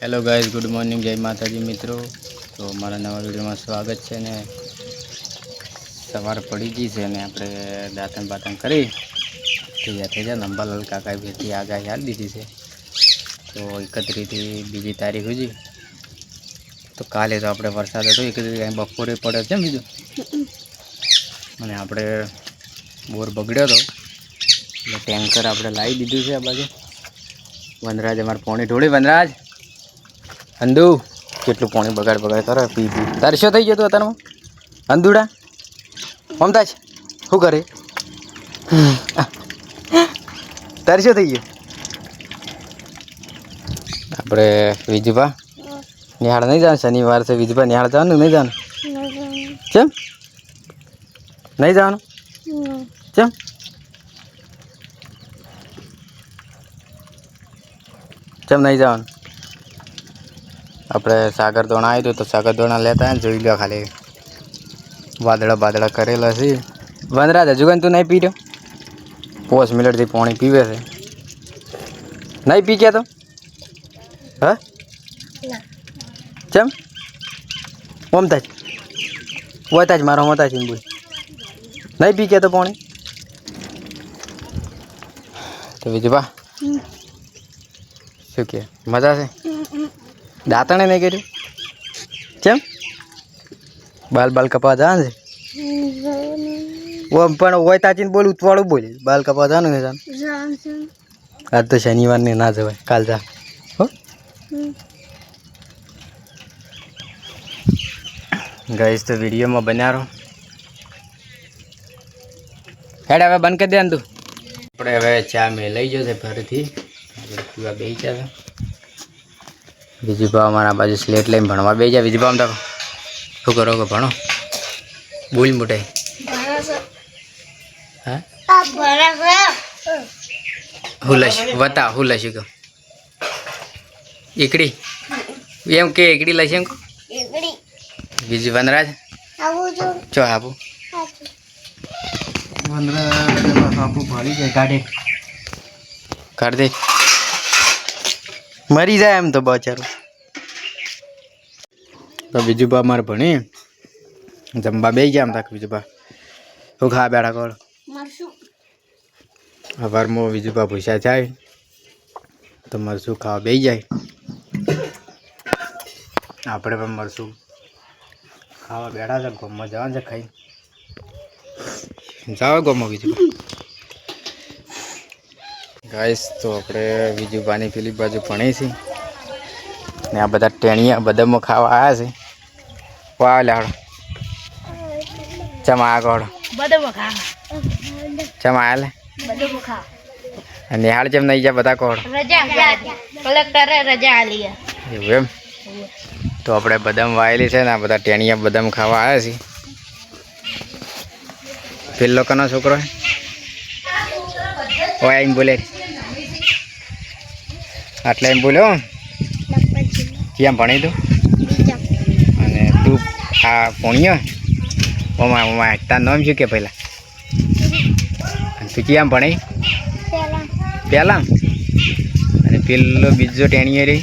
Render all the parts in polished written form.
Hello guys, good morning, જય માતાજી મિત્રો। તો મારા નવા વિડીયોમાં સ્વાગત છે ને સવાર પડી ગઈ છે ને આપણે દાંતણ બાતણ કરી થઈ જાય અંબાલાલ કાકાએ ભેટી આગાહી આપી દીધી છે। તો 31 થી બીજી તારીખ સુધી તો કાલે તો આપણે વરસાદ હતો 31 બપોરે પડે છે બીજું અને આપણે બોર બગડ્યો હતો એટલે ટેન્કર આપણે લાવી દીધું છે। આ બાજુ વનરાજ અમારે પાણી ઢોળી વનરાજ અંદુ કેટલું પાણી બગાડ કરે પી તારે શું થઈ ગયું હતું અત્યારમાં અંદુડા મમતા છે શું કરે તારે શું થઈ ગયું આપણે વિજુભા નિહાળ નહીં જવાનું શનિવાર છે વિજુભા નિહાળ જવાનું નહીં જવાનું કેમ નહીં જવાનું કેમ કેમ નહીં જવાનું આપણે સાગર ધોણા આવ્યું તો સાગર ધોણા લેતા જોઈ લો ખાલી વાદળા કરેલા છે। વનરાજ હજુ કઈ તું નહીં પી રહ્યો 5 મિનિટથી પાણી પીવે છે નહીં પી ગયા તો હા ચમ ઓમતા જ વતા જ મારો મતા છે બોલ નહીં પી ગયા તો પાણી તો બીજું બા શું કે મજા છે દાંતણે નહીં કર્યું કેમ બાલ કપા જવાનું છે પણ હોય તાચીને બોલ ઉતવાળું બોલે બાલ કપા જવાનું ને આજ તો શનિવાર ને ના જવાય કાલ જા હો ગાઈસ તો વિડીયોમાં બનારો હેડ હવે બંધ કરી દે તું આપણે હવે ચા મેં લઈ જશે ફરીથી પીવા બેસી જાય વિજયભા અમારા બાજુ સ્લેટ લઈને ભણવા બેસી જાય વિજયભા આમ તો શું કરો કે ભણો બોલ મોટાઈ હા હુલશ વતા હુલશ કહો એકડી એમ કે એકડી લઈશ એમ કહો બીજું વનરાજ ચો આપું વનરાજ આપું ભરી જાય કાઢ દે મરી જાય એમ તો બચારું તો બીજું મારે ભણી જમવા બે ગયા આમ તાક બીજું હું ખા બેડા કર સવારમાં બીજું ભૂસા જાય તો મરસું ખાવા બે જાય આપણે પણ મરસું ખાવા બેઠા છે ગમમાં જવાનું છે ખાઈ જાવ ગમો બીજું ગાઈસ તો આપણે વિજુભાની પેલી બાજુ ભણી છે ને આ બધા ટેણિયા બદામો ખાવા આવ્યા છે વાહ લાડો ચમા આગળ ચમા આલે નિહાળ જેમ નહીં જાય બધા કોડ એવું એમ તો આપણે બદામ વાયેલી છે ને આ બધા ટેણિયા બદામ ખાવા આવ્યા છે પેલો કનો છોકરો ઓય એમ બોલે આટલા એમ બોલ્યો ક્યાં ભણી તું અને તું આ ભણ્યો ઓમાં તાર નામ શું કે પહેલાં તું ક્યાં ભણી પહેલાં અને પેલો બીજો ટેણીયો રહી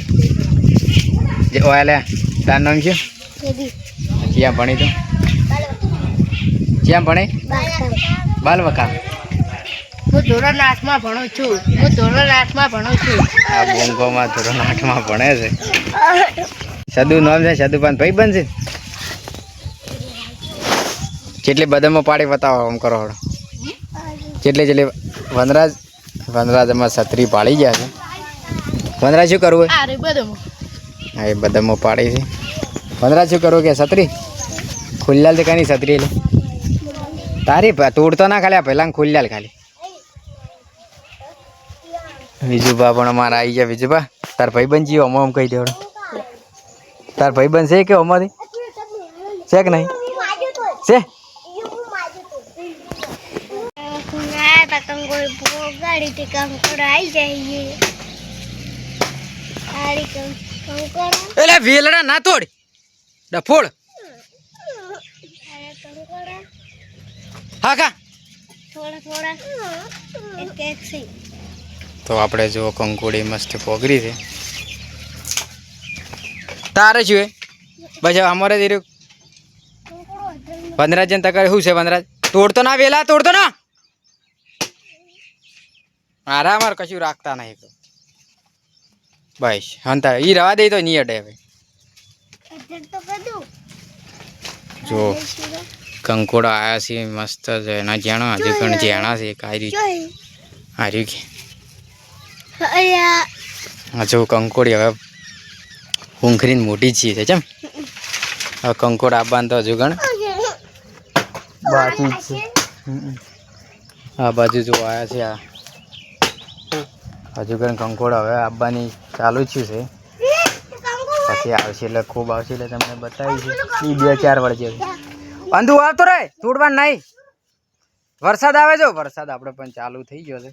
જે ઓયા લે તાર નામ શું ક્યાં ભણી તું ક્યાં ભણે બાલવકા હું ધોરણ 8માં ભણું છું આ બોંગોમાં ધોરણ 8માં ભણે છે સદુ નામ છે સદુપાન ભાઈ બનશે જેટલી બદામો પાડી બતાવો આમ કરો હળો જેટલી વનરાજ એમાં છત્રી પાડી ગયા છે વનરાજ શું કરવું હા એ બદામો પાડી છે વનરાજ શું કરવું કે છત્રી ખુલ્લાલ છે કાની છત્રી એટલે તારી તોડતો ના ખાલી પહેલાં ખુલ્લાલ ખાલી વિજુભા પણ અમારા આવી ગયા વિજુભા તાર ભાઈબંધ જીવો અમ કહી દેવડો તાર ભાઈબંધ છે કે અમારી છે કે નહીં છે એટલે વેલડા ના તોડ ડફોડ હા કા તો આપણે જો કંકોડી મસ્ત પોગરી છે તારે શું એ બસ અમારે જ રહ્યું વનરાજ જન તક શું છે વનરાજ તોડતો ના વેલા તોડતો ના મારા અમારે કશું રાખતા નહીં તો બસ હંતા ઈ રવા દે તો નહીં અડે હવે જો કંકોડા આયા છે મસ્ત છે એના જેણા હજુ પણ જેણા છે કાયરી હાર્યું કે હજુ કંકોડી હવે ઊંઘરીને મોટી જ છે ચમ હવે કંકોડ આવવાનું તો હજુ ગણ બાકી જ છે આ બાજુ જો આવ્યા છે આ હજુ ગણ કંકોડ હવે આવવાની ચાલુ જ છે પછી આવશે એટલે ખૂબ આવશે એટલે તમને બતાવીશું એ 2-4 વર્ષે અંધુ આવતો રે તોડવાનું નહીં વરસાદ આવે જો વરસાદ આપણે પણ ચાલુ થઈ ગયો છે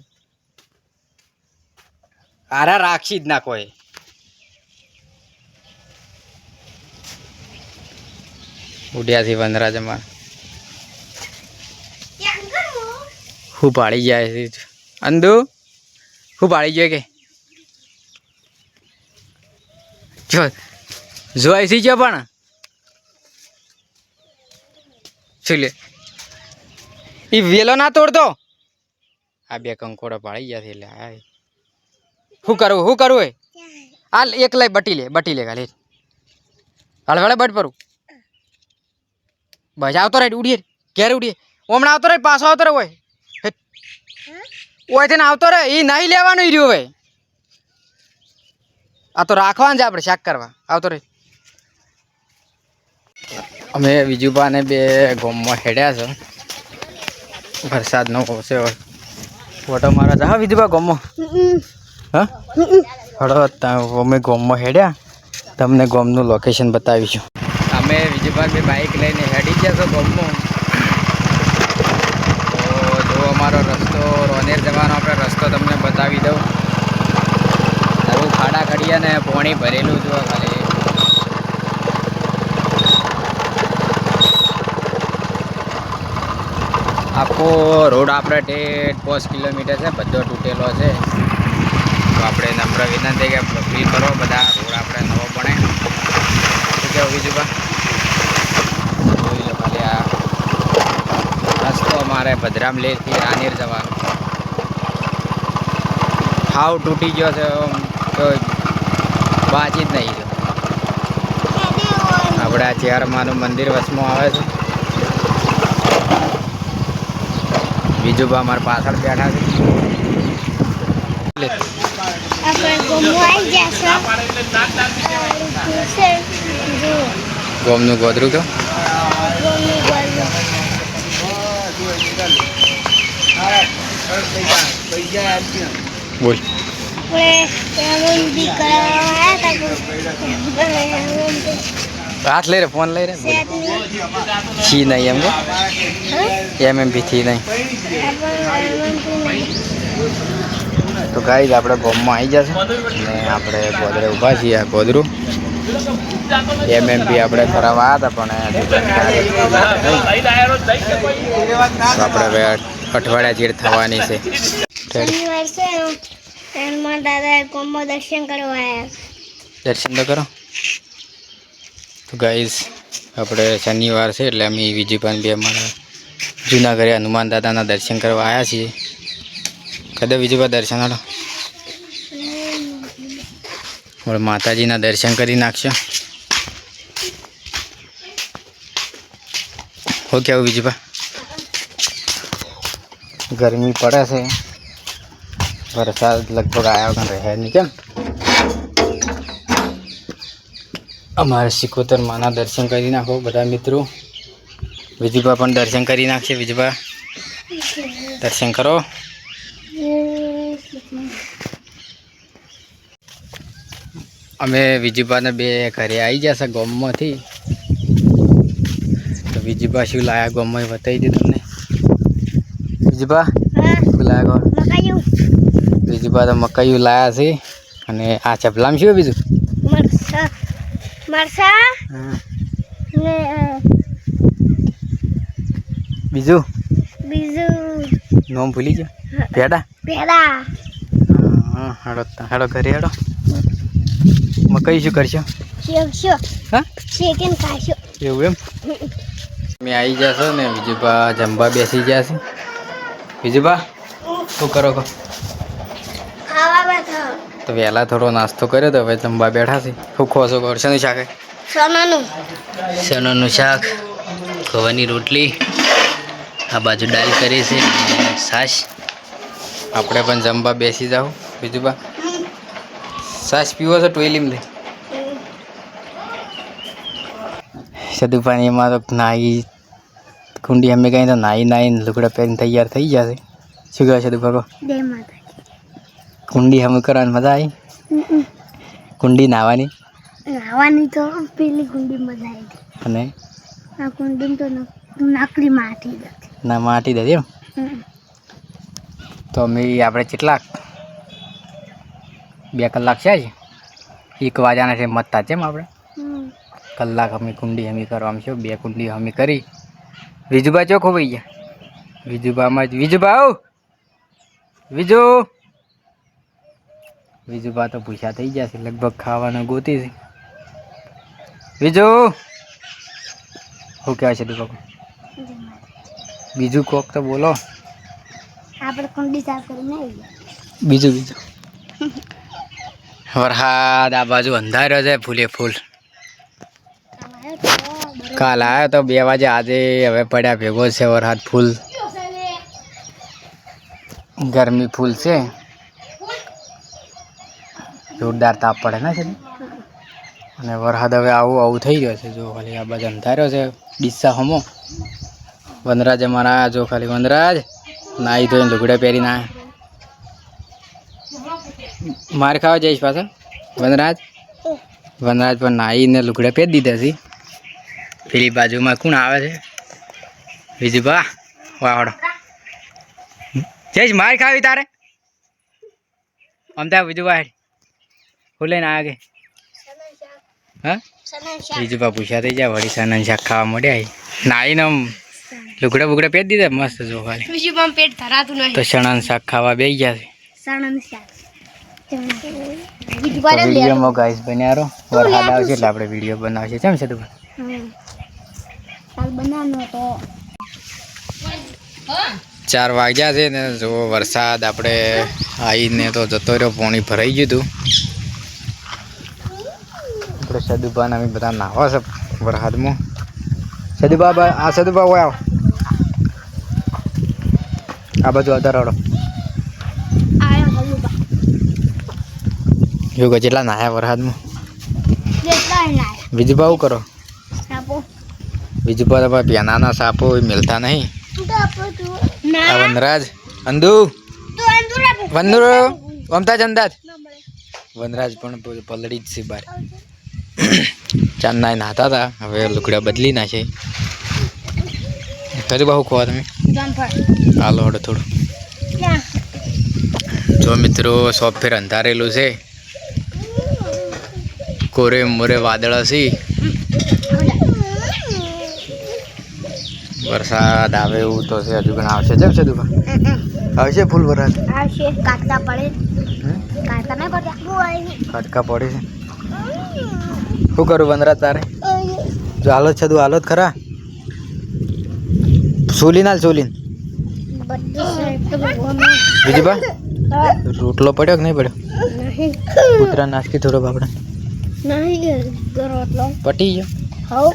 આરા રાખી જ ના કોઈ ઉડ્યાથી વનરાજમાં હું પાડી જાય છે અંધુ હું પાડી ગયો કે જો જોઈ સી છે પણ શું લે એ વેલો ના તોડતો આ બે કંકોડા પાડી ગયા છે એટલે આ શું કરવું એ હાલ એક લઈ બટી લે ખાલી હળવળે બટ પરું બસ આવતો રહે ઉડીએ ઘેર ઉડીએ હમણાં આવતો રહે પાછો આવતો રહે ઓય તેને આવતો રહે એ નહીં લેવાનું રહ્યું હવે આ તો રાખવાનું છે આપણે શાક કરવા આવતો રહે અમે વિજુભાને બે ગોમમાં હેડ્યા છે વરસાદનો છે ફોટો મારા છે હા વિજુભા ગોમમાં હા હળો અમે ગોમમાં હેડ્યા તમને ગોમનું લોકેશન બતાવીશું અમે વિજુભા બે બાઇક લઈને હેડી ગયા છો ગોમમાં તો જો અમારો રસ્તો રોનેર જવાનો આપણે રસ્તો તમને બતાવી દઉં સારું ખાડા ખડિયા ને પાણી ભરેલું જો ખાલી આખો રોડ આપણે 5 કિલોમીટર છે બધો તૂટેલો છે તો આપણે નમ્ર વિનંતી કે ફ્રી કરો બધા રોડ આપણે નવો બને શું કહેવું બીજું જોઈ લો ખાલી આ રસ્તો અમારે ભદ્રામલેરથી રાનેર જવાનો હાવ તૂટી ગયો છે તો બાજી જ નહીં આપણે આ ચેરમાનું મંદિર વચમાં આવે છે બીજું બા અમારા પાછળ બેઠા છે ગોમનું ગોદરું કયો બોલ હાથ લઈ રે ફોન લઈ રે છી નહીં એમ બી થી નહીં તો ગાઈઝ આપણે ગોમમાં આવી જશે ને આપણે ગોદરે ઊભા છીએ આ ગોદરું બી આપણે કરાવવા હતા પણ આપણે હવે અઠવાડિયા જેડ થવાની છે દર્શન તો કરો તો ગાઈઝ આપણે શનિવાર છે એટલે અમે વિજયપાન બી અમારા જૂના ઘરે હનુમાન દાદાના દર્શન કરવા આવ્યા છીએ કદા વિજયપા દર્શન હાલો આપણે માતાજીના દર્શન કરી નાખશો હો કેવું વિજયપા ગરમી પડે છે વરસાદ લગભગ આવ્યા વગર રહે નહીં કેમ અમારે સિકોતર માના દર્શન કરી નાખો બધા મિત્રો વિજયભા પણ દર્શન કરી નાખશે વિજયભા દર્શન કરો અમે વિજયભાને બે ઘરે આવી જશે ગોમમાંથી તો વિજયભા શું લાયા ગોમમાં બતાવી દે તમને વિજયભા શું લાયા વિજયભા તો મકાઈયું લાયા છે અને આ ચપલામ શું બીજું બીજું નોમ ભૂલી ગયો પેડા હેડો ઘરે હેડો મકાઈ શું કરશો શેકશો હા શેકીને ખાશો એવું એમ મેં આવી જશો ને બીજુબા જમવા બેસી ગયા છે બીજુબા શું કરો કહો ખાવા બેઠા તો વહેલા થોડો નાસ્તો કર્યો તો હવે જમવા બેઠા છે શું ખો છો શેનું શાક સોનાનું ચણાનું શાક ગવાની રોટલી આ બાજુ દાળ કરી છે અને છાશ આપણે પણ જમવા બેસી જાઓ બીજુબા છાશ પીવો છો ટોયલીમ લે સદુ પાણીમાં તો નાહી કુંડી અમે કहीं તો નાહીને લુગડા પહેરીને તૈયાર થઈ ગયા છે શું કહે સદુ ભાગો જય માતા કુંડી અમે કરવાની મજા આવી કુંડી નાહવાની નાવાની તો પેલી કુંડી મજા આવી અને આ કુંડી તો નકલી માટી હતી ના માટી દે એમ તો અમે આપણે કેટલા 2 કલાક છે જ 1 વાગ્યાના છે મતતા છે એમ આપણે કલાક અમે કુંડી હમી કરવામાં છે 2 કુંડી હમી કરી વિજુબા ચોખ્ખો ભાઈ ગયા વિજુબામાં જ વિજુબા આવ વિજુબા તો પૂછ્યા થઈ ગયા છે લગભગ ખાવાનું ગોતી છે વિજુ શું કહેવાય છે દીપક બીજું કોક તો બોલો આપણે કુંડી સાફ કરીને આવી બીજું વરસાદ આ બાજુ અંધાર્યો છે ફૂલે ફૂલ કાલ આવ્યો તો 2 વાગે આજે હવે પડ્યા ભેગો છે વરસાદ ફૂલ ગરમી ફૂલ છે જોરદાર તાપ પડે ને છે અને વરસાદ હવે આવું થઈ ગયો છે જો ખાલી આ બાજુ અંધાર્યો છે ડીસા હમો વનરાજ અમારા જો ખાલી વનરાજ નાહી ધોઈને લુગડા પહેરીને આવ્યા માર ખાવા જઈશ પાછા વનરાજ પણ નાહીને લુગડા પહેરી દીધા છે પેલી બાજુમાં કોણ આવે છે વિજુબા વાવડો જઈશ માર ખાવી તારે અમતા વિજુબા હેડ હું લઈને આવ્યા કે હા વિજુબા પૂછ્યા થઈ જાય વળી સનન શાક ખાવા મળ્યા નાહીને લુગડા બુગડા પહેરી દીધા મસ્ત જો ખાલી બીજું પણ પેટ ધરાતું નહીં તો ચણાનું શાક ખાવા બેસી ગયા છે સણાનું શાક વિડીયોમાં ગાઈસ બન્યા રહો વરસાદ આવશે એટલે આપણે વિડીયો બનાવશે કેમ છે તું કાલ બનાવવાનો તો 4 વાગ્યા છે ને જો વરસાદ આપણે આવીને તો જતો રહ્યો પાણી ભરાઈ ગયું હતું આપણે સદુભાને અમે બધા નાહવા છે વરસાદમાં સદુભા હોય આવો આ બાજુ આવતા રડો એવું કે જેટલા નાહ્યા વરસાદમાં બીજું શું કરો બીજું બધા પેનાના સાપો મિલતા નહીં આ વનરાજ વંદુ અમતાજ અંદાજ વનરાજ પણ પલળી જ છે બાર ચાંદના નાહતા હતા હવે લુગડા બદલી નાખે કયું બહુ ખોવા તમે હાલો હડો થોડું જો મિત્રો સોફ્ટવેર અંધારેલું છે કોરે મોરે વાદળ છે વરસાદ આવે એવું તો છે હજુ ઘણા આવશે જેમ છે દુકાન આવશે ફૂલ વરસાદ આવશે કાટકા પડે કાટકા ના પડે કાટકા પડે છે શું કરું વનરાજ તારે જો હાલત છે તું હાલત ખરા સોલીન બીજું બા રોટલો પડ્યો કે નહીં પડ્યો કૂતરા નાખી થોડો બાપડા પટી ગયો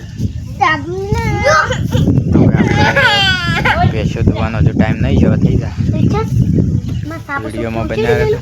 બેસો દુવાનો જો ટાઈમ નહીં છે થઈ જાય વિડીયોમાં બન્યા રહેજો